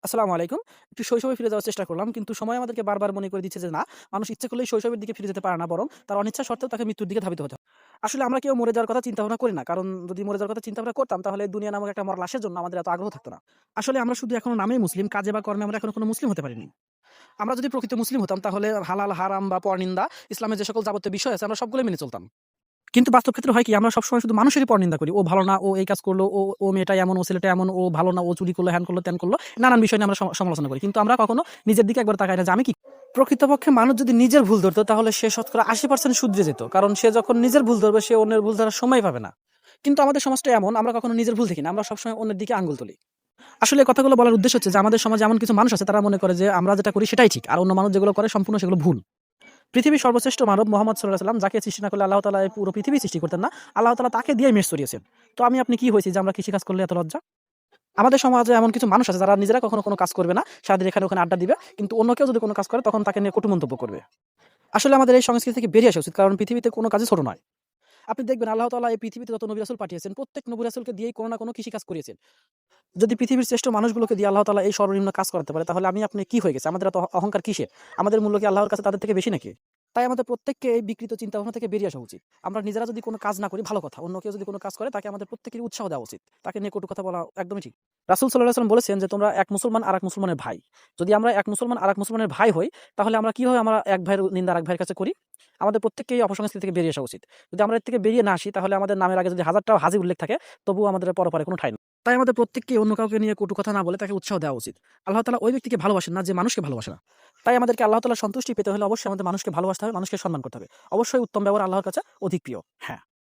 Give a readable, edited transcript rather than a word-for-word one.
আসসালামু আলাইকুম। একটু শৈশবে ফিরে যাওয়ার চেষ্টা করলাম। কিন্তু সময় আমাদেরকে বারবার মনে করে দিচ্ছে যে না, মানুষ ইচ্ছে করলেই শৈশবের দিকে ফিরে যেতে পারে না, বরং তার অনিচ্ছা সত্ত্বেও তাকে মৃত্যুর দিকে ধাবিত হতে হয়। আসলে আমরা কেউ মরে যাওয়ার কথা চিন্তা ভাবনা করি না। কারণ যদি মরে যাওয়ার কথা চিন্তা ভাবনা করতাম তাহলে দুনিয়া নামক একটা মরা লাশের জন্য আমাদের এত আগ্রহ থাকতো না। আসলে আমরা শুধু এখনো নামেই মুসলিম, কাজে বা কর্মে আমরা এখনো কোনো মুসলিম হতে পারিনি। আমরা যদি প্রকৃত মুসলিম হতাম তাহলে হালাল, হারাম বা পরনিন্দা, ইসলামের যে সকল যাবতীয় বিষয় আছে আমরা সবগুলোই মেনে চলতাম। কিন্তু বাস্তব ক্ষেত্রে হয় কি আমরা সবসময় শুধু মানুষেরই পরনিন্দা করি। ও ভালো না, ও এই কাজ করলো, ও মেয়েটা এমন, ও ছেলেটা এমন, ও ভালো না, ও চুরি করলো, হ্যান করলো, ত্যান করলো। নানান বিষয় নিয়ে আমরা সমালোচনা করি। কিন্তু আমরা কখনো নিজের দিকে একবার তাকাই না যে আমি কি। প্রকৃতপক্ষে মানুষ যদি নিজের ভুল ধরতো তাহলে সে শতকরা ৮০% শুধরে যেত। কারণ সে যখন নিজের ভুল ধরবে সে অন্যের ভুল ধরার সময় পাবে না। কিন্তু আমাদের সমাজটা এমন, আমরা কখনো নিজের ভুল দেখি না। আমরা সবসময় অন্যের দিকে আঙ্গুল তুলি। আসলে এই কথাগুলো বলার উদ্দেশ্য হচ্ছে যে আমাদের সমাজে এমন কিছু মানুষ আছে তারা মনে করে যে আমরা যেটা করি সেটাই ঠিক। আর অন্য মানুষ যেগুলো করে সম্পূর্ণ সেগুলো ভুল। পৃথিবীর সর্বশ্রেষ্ঠ মানব মুহাম্মদ সাল্লাল্লাহু আলাইহি ওয়াসাল্লাম যাকে সৃষ্টি না করলে আল্লাহ তাআলা এই পুরো পৃথিবী সৃষ্টি করতেন না। আল্লাহ তাআলা তাকে দিয়েই মেষ চড়িয়েছেন। তো আপনি কি হইছি যে আমরা কৃষি কাজ করলে এত লজ্জা? আমাদের সমাজে এমন কিছু মানুষ আছে যারা নিজেরা কখনো কোনো কাজ করবে না। সারাদিন এখানে ওখানে আড্ডা দিবে। কিন্তু অন্য কেউ যদি কোনো কাজ করে তখন তাকে নিয়ে কটু মন্তব্য করবে। আসলে আমাদের এই সংস্কৃতি থেকে বেরিয়ে আসা উচিত। কারণ পৃথিবীতে কোনো কাজই ছোট নয়। আপনি দেখবেন আল্লাহ তাআলা এই পৃথিবীতে যত নবী রাসূল পাঠিয়েছেন প্রত্যেক নবী রাসূলকে দিয়েই কোনো না কোনো কৃষি কাজ করিয়েছেন। যদি পৃথিবীর শ্রেষ্ঠ মানুষগুলোকে দিয়ে আল্লাহ তাআলা এই সর্বনিম্ন কাজ করাতে পারে তাহলে আপনি কি হয়ে গেছে? আমাদের এত অহংকার কিসের? আমাদের মূল্য কি আল্লাহর কাছে তাদের থেকে বেশি নাকি? তাই আমাদের প্রত্যেককে এই বিকৃত চিন্তাভাবনা থেকে বেরিয়ে আসা উচিত। আমরা নিজেরা যদি কোনো কাজ না করি ভালো কথা। অন্য কেউ যদি কোনো কাজ করে তাকে আমাদের প্রত্যেকেরই উৎসাহ দেওয়া উচিত। তাকে নিয়ে কটু কথা বলা একদমই ঠিক। রাসূল সাল্লাল্লাহু আলাইহি ওয়াসাল্লাম বলেছেন যে, "তোমরা এক মুসলমান আরেক মুসলমানের ভাই।" যদি আমরা এক মুসলমান আরেক মুসলমানের ভাই হই, তাহলে আমরা কিভাবে এক ভাইয়ের নিন্দা আরেক ভাইয়ের কাছে করি? আমাদের প্রত্যেককেই এই অপসংস্কৃতি থেকে বেরিয়ে আসা উচিত। যদি আমরা এর থেকে বেরিয়ে না আসি তাহলে আমাদের নামের আগে যদি হাজারটাও হাজী উল্লেখ থাকে, তবুও আমাদের পরপারে কোনো ঠাঁই নেই। তাই আমাদের প্রত্যেককেই অন্য কাউকে নিয়ে কটু কথা না বলে তাকে উৎসাহ দেওয়া উচিত। আল্লাহ তাআলা ওই ব্যক্তিকে ভালোবাসেন না যে মানুষকে ভালোবাসে না। তাই আমাদেরকে আল্লাহ তাআলার সন্তুষ্টি পেতে হলে অবশ্যই আমাদের মানুষকে ভালোবাসতে হবে, মানুষকে সম্মান করতে হবে। অবশ্যই উত্তম ব্যবহার আল্লাহর কাছে অধিক প্রিয়। হ্যাঁ।